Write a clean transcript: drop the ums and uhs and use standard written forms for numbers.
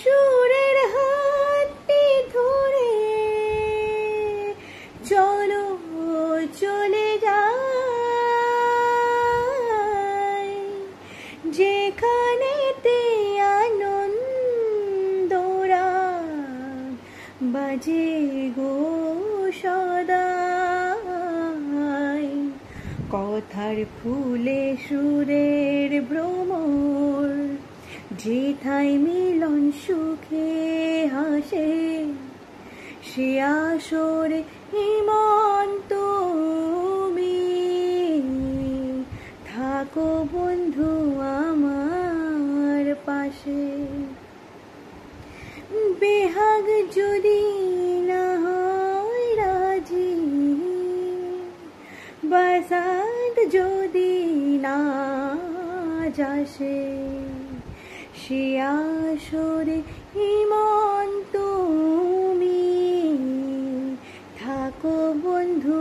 সুরের হাতটি ধরে চলো চলে যাই, যেখানেতে আনন্দরাগ বাজে গো সদাই। কথার ফুলে সুরের ভ্রমর, যেথায় মিলন সুখে হাসে, সে আসরে হিমন্ত তুমি থাকো বন্ধু আমার পাশে। বেহাগ যদি না হয় রাজি, বসন্ত যদি না আসে, সে আসরে হিমন্ত তুমি থাকো বন্ধু